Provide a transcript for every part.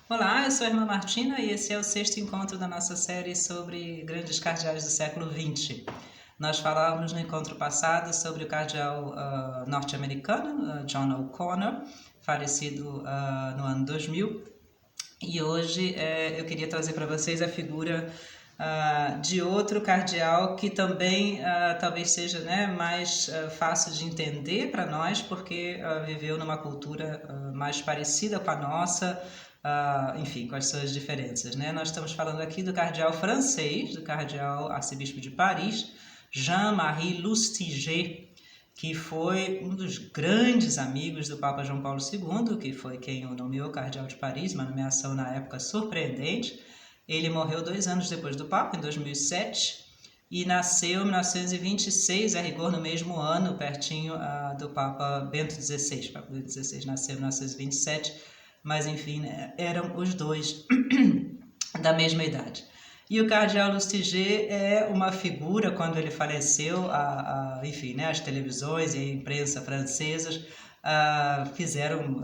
Olá, eu sou a irmã Martina e esse é o sexto encontro da nossa série sobre grandes cardeais do século XX. Nós falávamos no encontro passado sobre o cardeal norte-americano, John O'Connor, falecido no ano 2000, e hoje eu queria trazer para vocês a figura de outro cardeal que também talvez seja mais fácil de entender para nós, porque viveu numa cultura mais parecida com a nossa, enfim, com as suas diferenças, né? Nós estamos falando aqui do cardeal francês, do cardeal arcebispo de Paris, Jean-Marie Lustiger, que foi um dos grandes amigos do Papa João Paulo II, que foi quem o nomeou cardeal de Paris, uma nomeação na época surpreendente. Ele morreu 2 anos depois do Papa, em 2007, e nasceu em 1926, a rigor no mesmo ano, pertinho do Papa Bento XVI. O Papa Bento XVI nasceu em 1927, mas enfim, né, eram os dois da mesma idade. E o cardeal Lustiger é uma figura, quando ele faleceu, enfim, né, as televisões e a imprensa francesas fizeram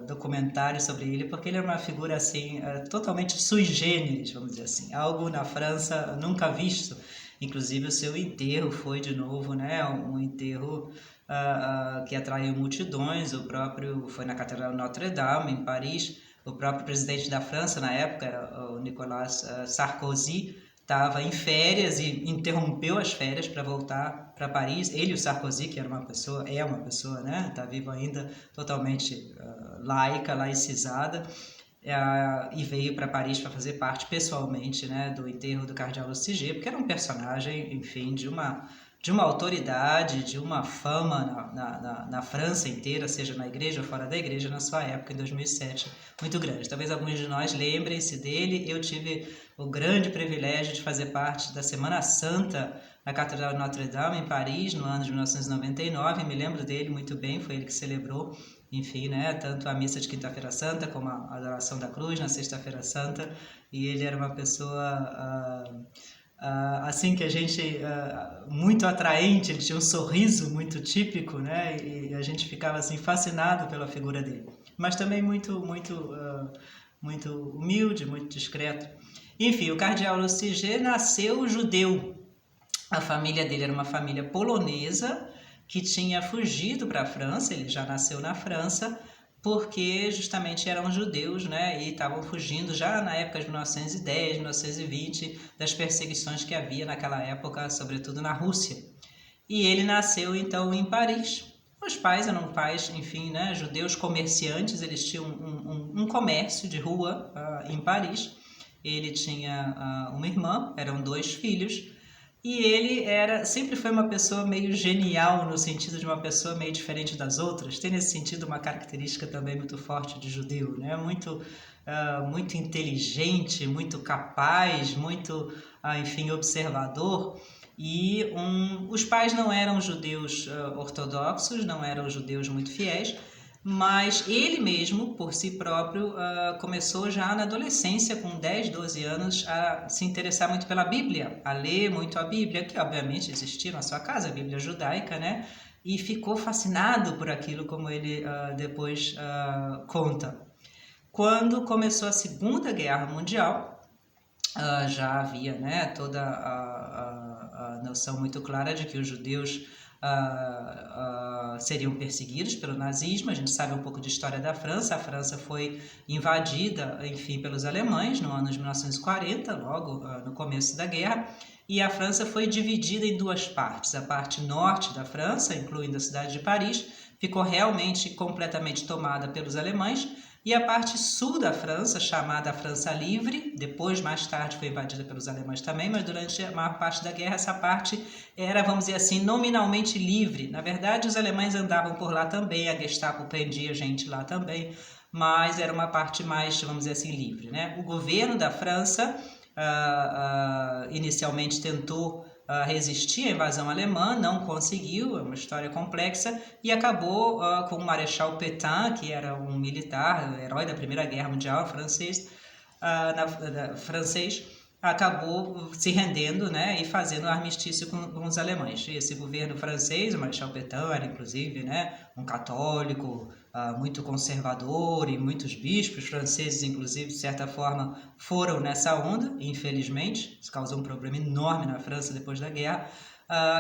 documentários sobre ele, porque ele era uma figura assim, totalmente sui generis, vamos dizer assim, algo na França nunca visto. Inclusive o seu enterro foi de novo, né, um enterro que atraiu multidões. O próprio foi na Catedral Notre-Dame, em Paris. O próprio presidente da França na época, o Nicolas Sarkozy, estava em férias e interrompeu as férias para voltar para Paris. Ele, o Sarkozy, que era uma pessoa, é uma pessoa, né, está vivo ainda, totalmente laica, laicizada, e veio para Paris para fazer parte pessoalmente, né, do enterro do cardeal Lustiger, porque era um personagem, enfim, de uma autoridade, de uma fama na França inteira, seja na igreja ou fora da igreja, na sua época, em 2007, muito grande. Talvez alguns de nós lembrem-se dele. Eu tive o grande privilégio de fazer parte da Semana Santa na Catedral Notre-Dame, em Paris, no ano de 1999, me lembro dele muito bem, foi ele que celebrou, enfim, né, tanto a missa de Quinta-feira Santa como a adoração da cruz na Sexta-feira Santa, e ele era uma pessoa assim, que a gente, muito atraente. Ele tinha um sorriso muito típico, né, e a gente ficava assim fascinado pela figura dele, mas também muito humilde, muito discreto. Enfim, o cardeal Lustiger nasceu judeu. A família dele era uma família polonesa que tinha fugido para a França. Ele já nasceu na França, porque justamente eram judeus, né, e estavam fugindo já na época de 1910, 1920, das perseguições que havia naquela época, sobretudo na Rússia. E ele nasceu então em Paris. Os pais eram pais, enfim, né, judeus comerciantes. Eles tinham um comércio de rua em Paris. Ele tinha uma irmã, eram 2 filhos. E ele sempre foi uma pessoa meio genial, no sentido de uma pessoa meio diferente das outras. Tem nesse sentido uma característica também muito forte de judeu, né? Muito inteligente, muito capaz, muito, enfim, observador. E os pais não eram judeus ortodoxos, não eram judeus muito fiéis, mas ele mesmo, por si próprio, começou já na adolescência, com 10, 12 anos, a se interessar muito pela Bíblia, a ler muito a Bíblia, que obviamente existia na sua casa, a Bíblia judaica, né? E ficou fascinado por aquilo, como ele depois conta. Quando começou a Segunda Guerra Mundial, já havia, né, toda a noção muito clara de que os judeus seriam perseguidos pelo nazismo. A gente sabe um pouco de história da França. A França foi invadida, enfim, pelos alemães no ano de 1940, logo no começo da guerra, e a França foi dividida em 2 partes. A parte norte da França, incluindo a cidade de Paris, ficou realmente completamente tomada pelos alemães, e a parte sul da França, chamada França Livre, depois, mais tarde, foi invadida pelos alemães também, mas durante a maior parte da guerra essa parte era, vamos dizer assim, nominalmente livre. Na verdade, os alemães andavam por lá também, a Gestapo prendia gente lá também, mas era uma parte mais, vamos dizer assim, livre, né? O governo da França inicialmente tentou resistir à invasão alemã, não conseguiu, é uma história complexa, e acabou com o Marechal Pétain, que era um militar, herói da Primeira Guerra Mundial francês, acabou se rendendo, né, e fazendo armistício com os alemães. Esse governo francês, o Marechal Pétain, era inclusive, né, um católico muito conservador, e muitos bispos franceses, inclusive, de certa forma, foram nessa onda, infelizmente. Isso causou um problema enorme na França depois da guerra.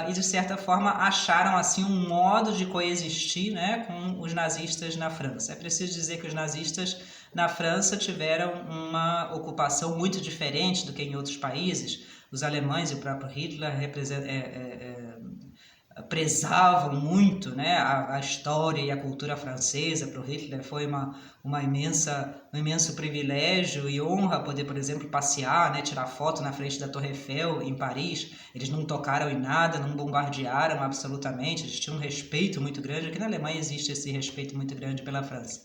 E, de certa forma, acharam assim um modo de coexistir, né, com os nazistas na França. É preciso dizer que os nazistas na França tiveram uma ocupação muito diferente do que em outros países. Os alemães e o próprio Hitler prezavam muito, né, a história e a cultura francesa. Para o Hitler foi um imenso privilégio e honra poder, por exemplo, passear, né, tirar foto na frente da Torre Eiffel em Paris. Eles não tocaram em nada, não bombardearam absolutamente, eles tinham um respeito muito grande. Aqui na Alemanha existe esse respeito muito grande pela França.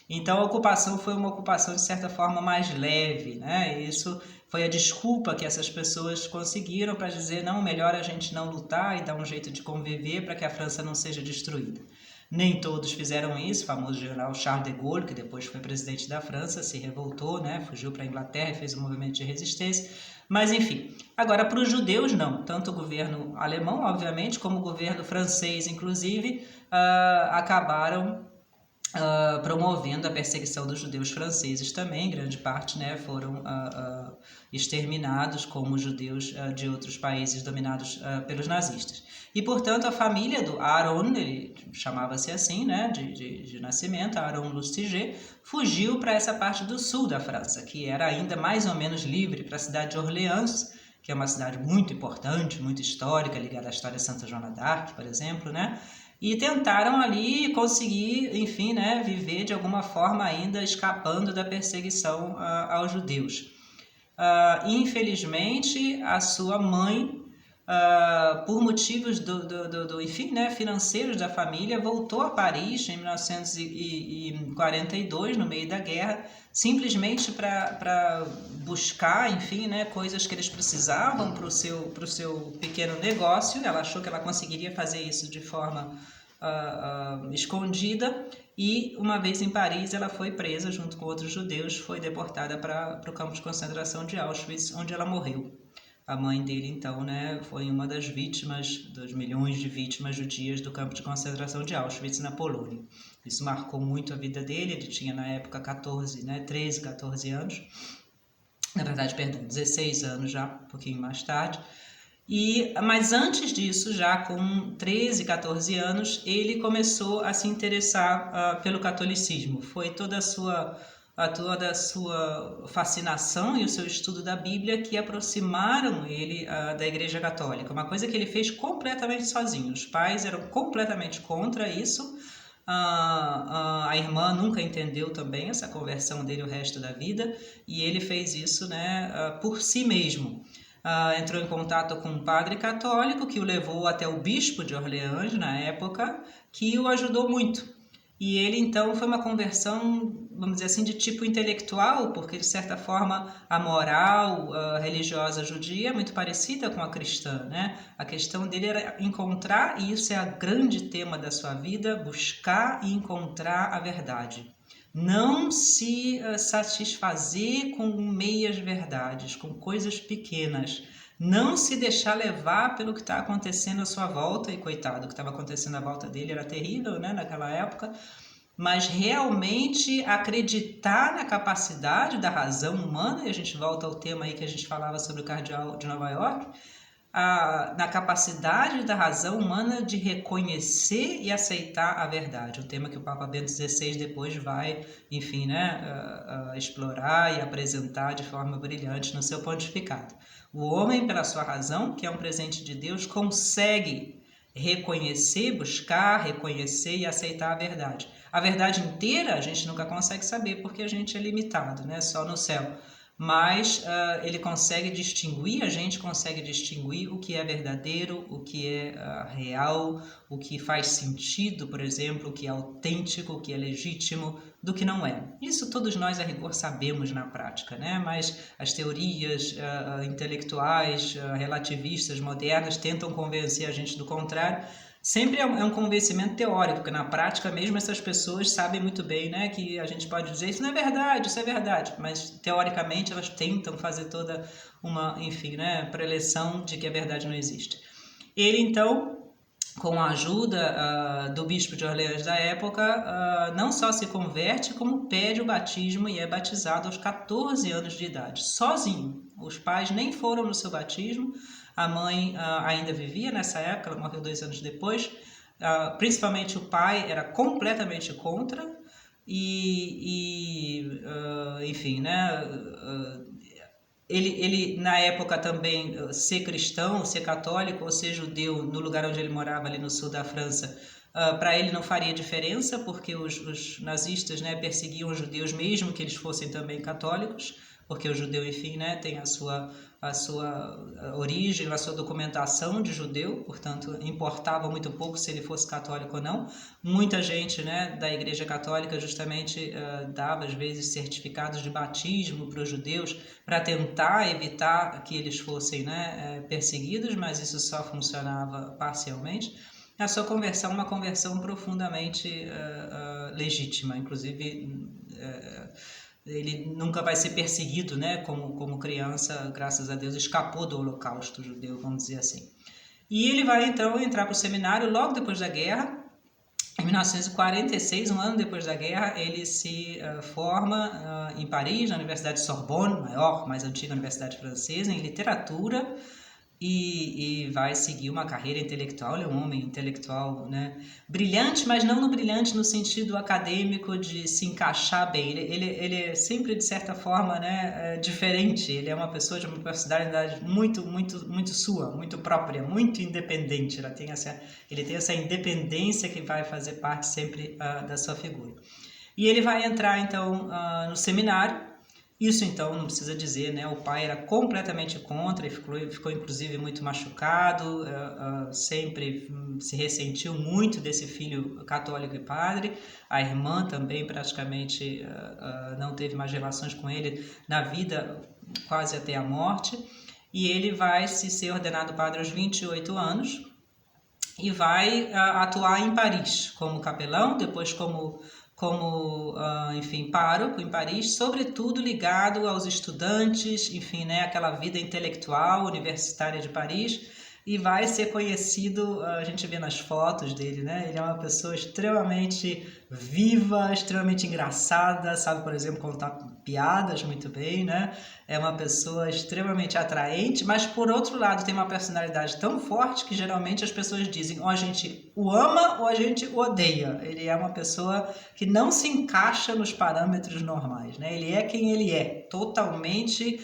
Então a ocupação foi uma ocupação de certa forma mais leve, né? E isso foi a desculpa que essas pessoas conseguiram para dizer: não, melhor a gente não lutar e dar um jeito de conviver para que a França não seja destruída. Nem todos fizeram isso. O famoso general Charles de Gaulle, que depois foi presidente da França, se revoltou, né? Fugiu para a Inglaterra e fez um movimento de resistência. Mas enfim, agora para os judeus não, tanto o governo alemão, obviamente, como o governo francês, inclusive, acabaram promovendo a perseguição dos judeus franceses também. Grande parte, né, foram exterminados como judeus de outros países dominados pelos nazistas. E, portanto, a família do Aaron, ele chamava-se assim, né, de nascimento, Aaron Lustiger, fugiu para essa parte do sul da França, que era ainda mais ou menos livre, para a cidade de Orleans, que é uma cidade muito importante, muito histórica, ligada à história de Santa Joana d'Arc, por exemplo, né? E tentaram ali conseguir, enfim, né, viver de alguma forma ainda escapando da perseguição aos judeus. Infelizmente, a sua mãe, por motivos enfim, né, financeiros da família, voltou a Paris em 1942, no meio da guerra, simplesmente para buscar, enfim, né, coisas que eles precisavam para o seu pequeno negócio. Ela achou que ela conseguiria fazer isso de forma escondida, e uma vez em Paris ela foi presa junto com outros judeus, foi deportada para o campo de concentração de Auschwitz, onde ela morreu. A mãe dele, então, né, foi uma das vítimas, dos milhões de vítimas judias do campo de concentração de Auschwitz, na Polônia. Isso marcou muito a vida dele. Ele tinha, na época, 13, 14 anos. Na verdade, perdão, 16 anos já, um pouquinho mais tarde. Mas antes disso, já com 13, 14 anos, ele começou a se interessar pelo catolicismo. Foi toda a sua fascinação e o seu estudo da Bíblia que aproximaram ele da Igreja Católica. Uma coisa que ele fez completamente sozinho. Os pais eram completamente contra isso. A irmã nunca entendeu também essa conversão dele o resto da vida, e ele fez isso, né, por si mesmo. Entrou em contato com um padre católico que o levou até o bispo de Orleans, na época, que o ajudou muito. E ele, então, foi uma conversão, vamos dizer assim, de tipo intelectual, porque, de certa forma, a moral religiosa judia é muito parecida com a cristã, né? A questão dele era encontrar, e isso é o grande tema da sua vida, buscar e encontrar a verdade. Não se satisfazer com meias verdades, com coisas pequenas. Não se deixar levar pelo que está acontecendo à sua volta. E coitado, o que estava acontecendo à volta dele era terrível, né, naquela época. Mas realmente acreditar na capacidade da razão humana, e a gente volta ao tema aí que a gente falava sobre o cardeal de Nova York, na capacidade da razão humana de reconhecer e aceitar a verdade. Um tema que o Papa Bento XVI depois vai, enfim, né, explorar e apresentar de forma brilhante no seu pontificado. O homem, pela sua razão, que é um presente de Deus, consegue reconhecer, buscar, reconhecer e aceitar a verdade. A verdade inteira a gente nunca consegue saber, porque a gente é limitado, né, só no céu. Mas ele consegue distinguir, a gente consegue distinguir o que é verdadeiro, o que é real, o que faz sentido, por exemplo, o que é autêntico, o que é legítimo, do que não é. Isso todos nós, a rigor, sabemos na prática, né? Mas as teorias intelectuais, relativistas, modernas, tentam convencer a gente do contrário. Sempre é um convencimento teórico, porque na prática mesmo essas pessoas sabem muito bem, né, que a gente pode dizer isso não é verdade, isso é verdade, mas teoricamente elas tentam fazer toda uma, enfim, né, preleção de que a verdade não existe. Ele então com a ajuda do bispo de Orleans da época, não só se converte, como pede o batismo e é batizado aos 14 anos de idade, sozinho. Os pais nem foram no seu batismo, a mãe ainda vivia nessa época, ela morreu 2 anos depois. Principalmente o pai era completamente contra enfim, né? Ele, na época também, ser cristão, ser católico ou ser judeu no lugar onde ele morava, ali no sul da França, para ele não faria diferença, porque os nazistas, né, perseguiam os judeus mesmo que eles fossem também católicos, porque o judeu, enfim, né, tem a sua origem, a sua documentação de judeu, portanto, importava muito pouco se ele fosse católico ou não. Muita gente, né, da Igreja Católica justamente dava, às vezes, certificados de batismo para os judeus para tentar evitar que eles fossem, né, perseguidos, mas isso só funcionava parcialmente. A sua conversão, uma conversão profundamente legítima, inclusive ele nunca vai ser perseguido, né, como criança, graças a Deus, escapou do holocausto judeu, vamos dizer assim. E ele vai então entrar para o seminário logo depois da guerra. Em 1946, um ano depois da guerra, ele se forma em Paris, na Universidade Sorbonne, maior, mais antiga universidade francesa, em literatura, e vai seguir uma carreira intelectual. Ele é um homem intelectual, né, brilhante, mas não no brilhante no sentido acadêmico de se encaixar bem. Ele é sempre, de certa forma, né, diferente. Ele é uma pessoa de uma personalidade muito sua, muito própria, muito independente. Ele tem essa independência que vai fazer parte sempre da sua figura. E ele vai entrar, então, no seminário. Isso, então, não precisa dizer, né? O pai era completamente contra e ficou inclusive muito machucado, sempre se ressentiu muito desse filho católico e padre. A irmã também praticamente não teve mais relações com ele na vida, quase até a morte. E ele vai ser ordenado padre aos 28 anos e vai atuar em Paris como capelão, depois como enfim, pároco em Paris, sobretudo ligado aos estudantes, enfim, né, aquela vida intelectual universitária de Paris, e vai ser conhecido, a gente vê nas fotos dele, né, ele é uma pessoa extremamente viva, extremamente engraçada, sabe, por exemplo, contar piadas muito bem, né, é uma pessoa extremamente atraente, mas por outro lado tem uma personalidade tão forte que geralmente as pessoas dizem ou a gente o ama ou a gente o odeia. Ele é uma pessoa que não se encaixa nos parâmetros normais, né? Ele é quem ele é, totalmente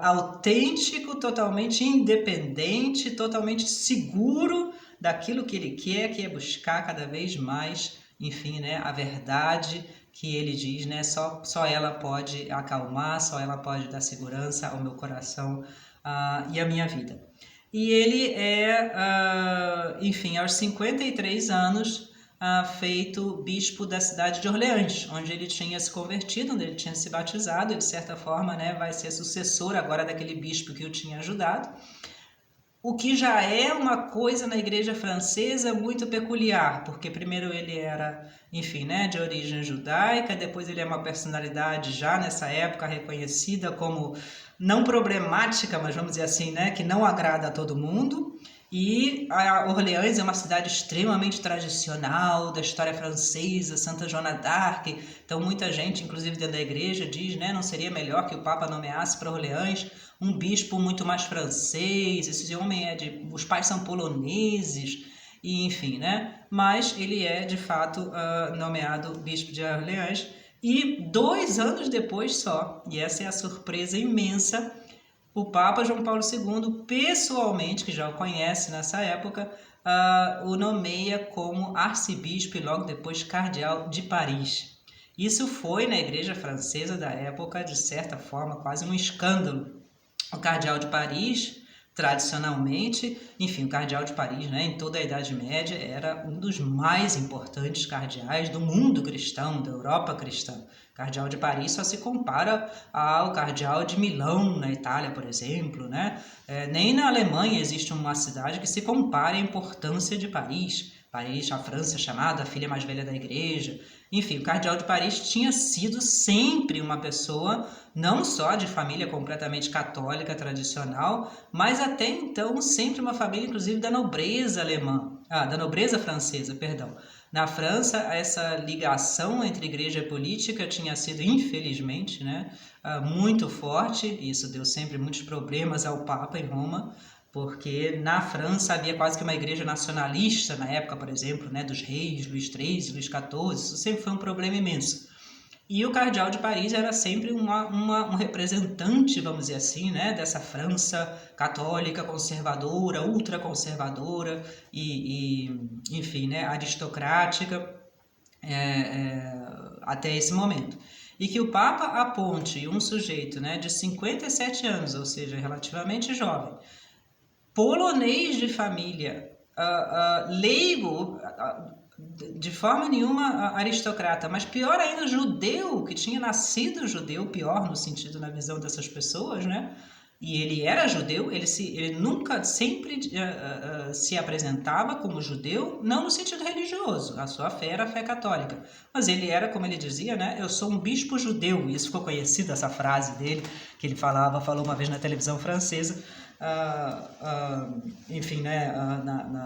autêntico, totalmente independente, totalmente seguro daquilo que ele quer, que é buscar cada vez mais, enfim, né, a verdade que ele diz, né, só ela pode acalmar, só ela pode dar segurança ao meu coração e à minha vida. E ele enfim, aos 53 anos, feito bispo da cidade de Orleans, onde ele tinha se convertido, onde ele tinha se batizado, e de certa forma, né, vai ser sucessor agora daquele bispo que o tinha ajudado. O que já é uma coisa na igreja francesa muito peculiar, porque primeiro ele era, enfim, né, de origem judaica, depois ele é uma personalidade já nessa época reconhecida como não problemática, mas vamos dizer assim, né, que não agrada a todo mundo. E a Orleans é uma cidade extremamente tradicional da história francesa, Santa Joana d'Arc. Então muita gente, inclusive dentro da igreja, diz, né, não seria melhor que o Papa nomeasse para Orleans um bispo muito mais francês, esse homem os pais são poloneses, e enfim, né? Mas ele é de fato nomeado bispo de Orleans, e 2 anos depois só, e essa é a surpresa imensa, o Papa João Paulo II, pessoalmente, que já o conhece nessa época, o nomeia como arcebispo e logo depois cardeal de Paris. Isso foi, na igreja francesa da época, de certa forma, quase um escândalo. O cardeal de Paris, tradicionalmente, enfim, o cardeal de Paris, né, em toda a Idade Média, era um dos mais importantes cardeais do mundo cristão, da Europa cristã. O cardeal de Paris só se compara ao cardeal de Milão, na Itália, por exemplo, né? Nem na Alemanha existe uma cidade que se compare à importância de Paris. Paris, a França é chamada a filha mais velha da igreja. Enfim, o cardeal de Paris tinha sido sempre uma pessoa não só de família completamente católica, tradicional, mas até então sempre uma família, inclusive, da nobreza alemã, da nobreza francesa, perdão. Na França, essa ligação entre igreja e política tinha sido, infelizmente, né, muito forte. Isso deu sempre muitos problemas ao Papa em Roma, porque na França havia quase que uma igreja nacionalista na época, por exemplo, né, dos reis, Luís XIII, Luís XIV, isso sempre foi um problema imenso. E o cardeal de Paris era sempre um representante, vamos dizer assim, né, dessa França católica, conservadora, ultraconservadora enfim, né, aristocrática até esse momento. E que o Papa aponte um sujeito, né, de 57 anos, ou seja, relativamente jovem, polonês de família, leigo, de forma nenhuma aristocrata, mas pior ainda judeu, que tinha nascido judeu, pior no sentido, na visão dessas pessoas, né? E ele era judeu, ele nunca, sempre se apresentava como judeu, não no sentido religioso, a sua fé era a fé católica, mas ele era, como ele dizia, né, eu sou um bispo judeu, e isso ficou conhecido, essa frase dele, que ele falou uma vez na televisão francesa, enfim, né,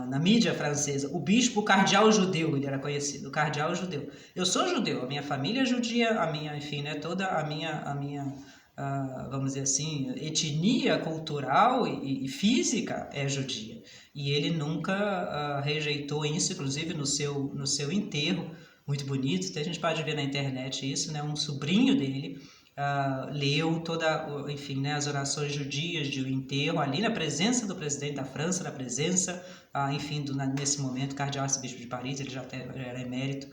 na mídia francesa, o bispo, o cardeal judeu, ele era conhecido, o cardeal judeu. Eu sou judeu, a minha família é judia, a minha, enfim, né, toda a minha vamos dizer assim, etnia cultural e física é judia. E ele nunca rejeitou isso, inclusive no seu enterro, muito bonito, até a gente pode ver na internet isso, né, um sobrinho dele leu enfim, né, as orações judias de um enterro ali na presença do presidente da França, na presença, enfim, nesse momento, cardeal arcebispo de Paris, ele já era emérito,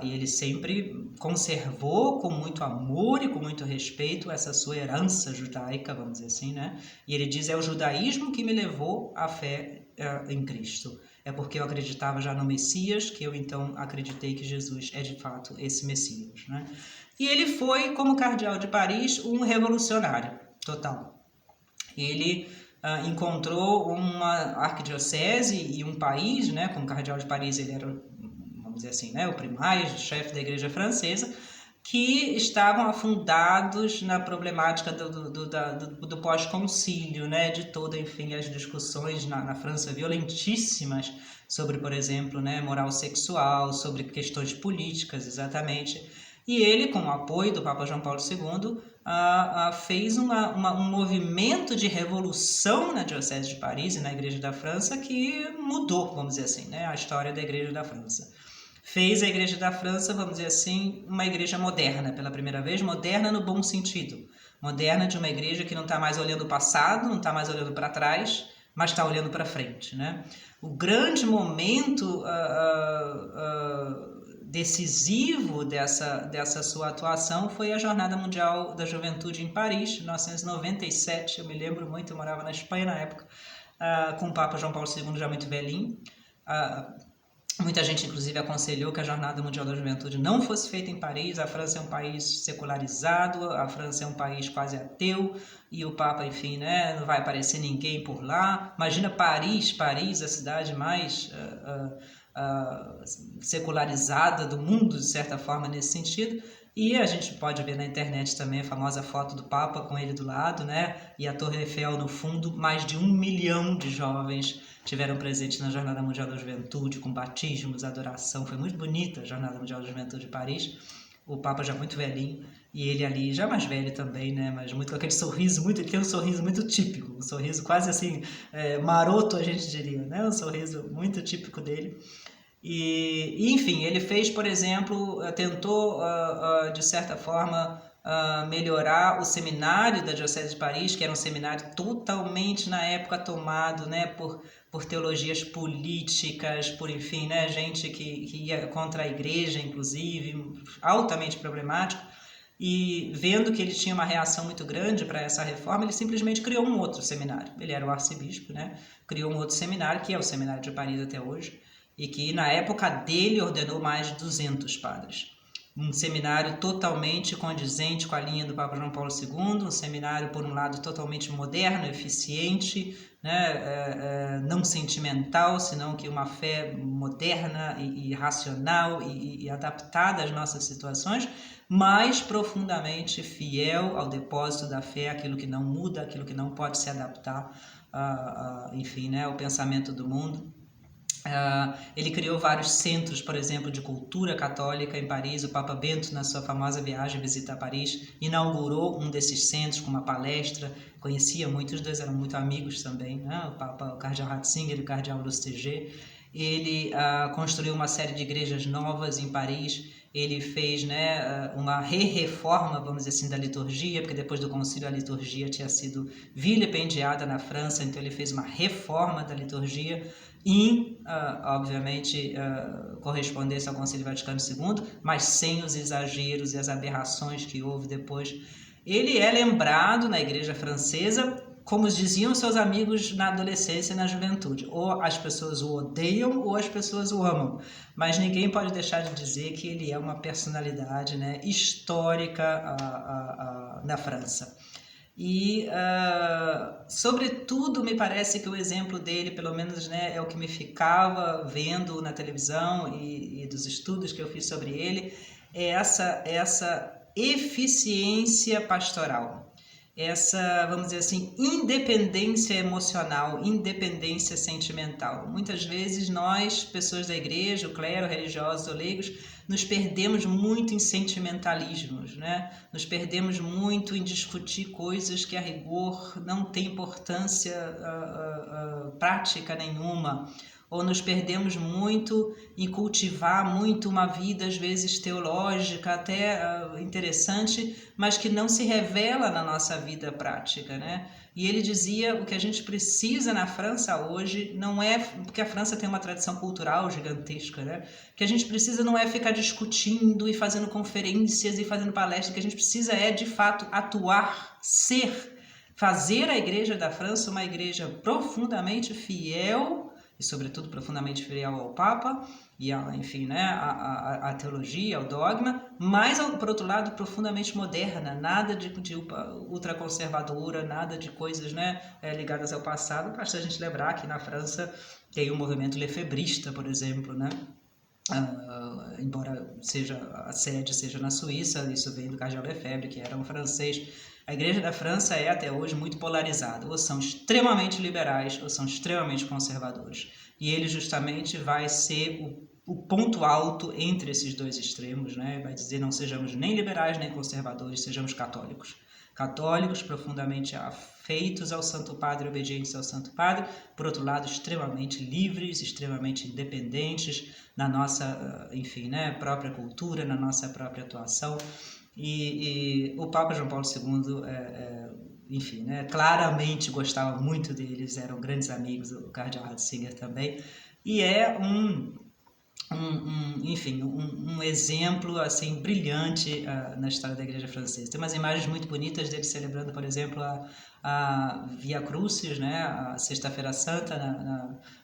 e ele sempre conservou com muito amor e com muito respeito essa sua herança judaica, vamos dizer assim, né? E ele diz, é o judaísmo que me levou à fé em Cristo. É porque eu acreditava já no Messias, que eu então acreditei que Jesus é de fato esse Messias, né? E ele foi, como cardeal de Paris, um revolucionário total. Ele encontrou uma arquidiocese e um país, né? Como cardeal de Paris ele era, vamos dizer assim, né, o primaz, o chefe da igreja francesa, que estavam afundados na problemática do pós-concílio, né, de toda, enfim, as discussões na França violentíssimas sobre, por exemplo, né, moral sexual, sobre questões políticas, exatamente. E ele, com o apoio do Papa João Paulo II, fez um movimento de revolução na Diocese de Paris e na Igreja da França que mudou, vamos dizer assim, né, a história da Igreja da França. Fez a Igreja da França, vamos dizer assim, uma igreja moderna, pela primeira vez, moderna no bom sentido. Moderna de uma igreja que não está mais olhando o passado, não está mais olhando para trás, mas está olhando para frente, né? O grande momento decisivo dessa sua atuação foi a Jornada Mundial da Juventude em Paris, em 1997, eu me lembro muito, eu morava na Espanha na época, com o Papa João Paulo II já muito velhinho. Muita gente, inclusive, aconselhou que a Jornada Mundial da Juventude não fosse feita em Paris. A França é um país secularizado, a França é um país quase ateu, e o Papa, enfim, né, não vai aparecer ninguém por lá. Imagina Paris, a cidade mais secularizada do mundo, de certa forma, nesse sentido. E a gente pode ver na internet também a famosa foto do Papa com ele do lado, né? E a Torre Eiffel no fundo. Mais de 1 milhão de jovens tiveram presente na Jornada Mundial da Juventude, com batismos, adoração. Foi muito bonita a Jornada Mundial da Juventude de Paris. O Papa já muito velhinho e ele ali já mais velho também, né? Mas muito com aquele sorriso, ele tem um sorriso muito típico, um sorriso quase assim maroto, a gente diria, né? Um sorriso muito típico dele. E enfim, ele fez, por exemplo, tentou de certa forma melhorar o seminário da Diocese de Paris, que era um seminário totalmente na época tomado, né, por teologias políticas, por, enfim, né, gente que ia contra a igreja, inclusive, altamente problemático. E vendo que ele tinha uma reação muito grande para essa reforma, ele simplesmente criou um outro seminário. Ele era o arcebispo, né? Criou um outro seminário, que é o Seminário de Paris até hoje, e que na época dele ordenou mais de 200 padres. um seminário totalmente condizente com a linha do Papa João Paulo II, um seminário, por um lado, totalmente moderno, eficiente, né, não sentimental, senão que uma fé moderna e racional e adaptada às nossas situações, mas profundamente fiel ao depósito da fé, aquilo que não muda, aquilo que não pode se adaptar, enfim, né, ao pensamento do mundo. Ele criou vários centros, por exemplo, de cultura católica em Paris. O Papa Bento, na sua famosa viagem visitar Paris, inaugurou um desses centros com uma palestra. Conhecia muitos, dois eram muito amigos também, né? O Cardeal Ratzinger e o Cardeal Lustiger. Ele construiu uma série de igrejas novas em Paris. Ele fez, né, uma reforma, vamos dizer assim, da liturgia, porque depois do concílio a liturgia tinha sido vilipendiada na França, então ele fez uma reforma da liturgia em, obviamente, correspondência ao Concílio Vaticano II, mas sem os exageros e as aberrações que houve depois. Ele é lembrado na igreja francesa, como diziam seus amigos na adolescência e na juventude, ou as pessoas o odeiam ou as pessoas o amam, mas ninguém pode deixar de dizer que ele é uma personalidade, né, histórica na França. E, sobretudo, me parece que o exemplo dele, pelo menos, né, é o que me ficava vendo na televisão e dos estudos que eu fiz sobre ele, é essa eficiência pastoral, essa, vamos dizer assim, independência emocional, independência sentimental. Muitas vezes nós, pessoas da igreja, o clero, religiosos ou leigos, nos perdemos muito em sentimentalismos, né? Nos perdemos muito em discutir coisas que a rigor não tem importância prática nenhuma, ou nos perdemos muito em cultivar muito uma vida, às vezes teológica, até interessante, mas que não se revela na nossa vida prática, né? E ele dizia, o que a gente precisa na França hoje não é, porque a França tem uma tradição cultural gigantesca, né? O que a gente precisa não é ficar discutindo e fazendo conferências e fazendo palestras, o que a gente precisa é, de fato, atuar, fazer a igreja da França uma igreja profundamente fiel e, sobretudo, profundamente fiel ao Papa e, enfim, né, a teologia, ao dogma, mas, por outro lado, profundamente moderna, nada de ultraconservadora, nada de coisas, né, ligadas ao passado. Basta a gente lembrar que na França tem o movimento lefebrista, por exemplo, né? Embora a sede seja na Suíça, isso vem do Cardeal Lefebvre, que era um francês. A igreja da França é até hoje muito polarizada, ou são extremamente liberais ou são extremamente conservadores. E ele justamente vai ser o ponto alto entre esses dois extremos, né? Vai dizer não sejamos nem liberais nem conservadores, sejamos católicos. Católicos profundamente afeitos ao Santo Padre, obedientes ao Santo Padre, por outro lado extremamente livres, extremamente independentes na nossa, enfim, né, própria cultura, na nossa própria atuação. E o Papa João Paulo II, enfim, né, claramente gostava muito deles, eram grandes amigos, o Cardeal Ratzinger também, e é enfim, um exemplo assim brilhante na história da igreja francesa. Tem umas imagens muito bonitas dele celebrando, por exemplo, a Via Crucis, né, a Sexta-feira Santa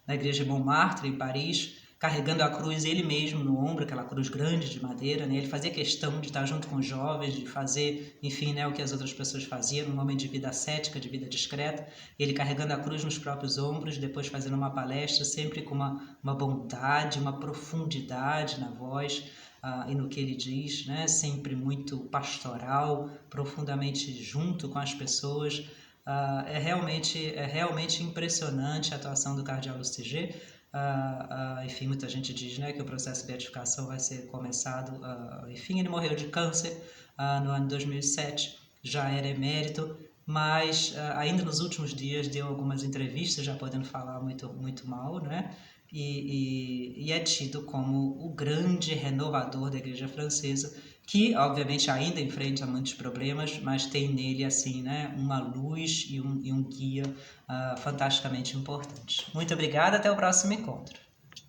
na igreja de Montmartre, em Paris, carregando a cruz ele mesmo no ombro, aquela cruz grande de madeira, né? Ele fazia questão de estar junto com os jovens, de fazer, enfim, né, o que as outras pessoas faziam, um homem de vida ascética, de vida discreta, ele carregando a cruz nos próprios ombros, depois fazendo uma palestra, sempre com uma bondade, uma profundidade na voz e no que ele diz, né? Sempre muito pastoral, profundamente junto com as pessoas. É realmente impressionante a atuação do Cardeal Lustiger. Enfim, muita gente diz, né, que o processo de beatificação vai ser começado, enfim, ele morreu de câncer no ano 2007, já era emérito, mas ainda nos últimos dias deu algumas entrevistas, já podendo falar muito mal, né, e é tido como o grande renovador da igreja francesa, que obviamente ainda enfrenta muitos problemas, mas tem nele assim, né, uma luz e um guia fantasticamente importante. Muito obrigada, até o próximo encontro.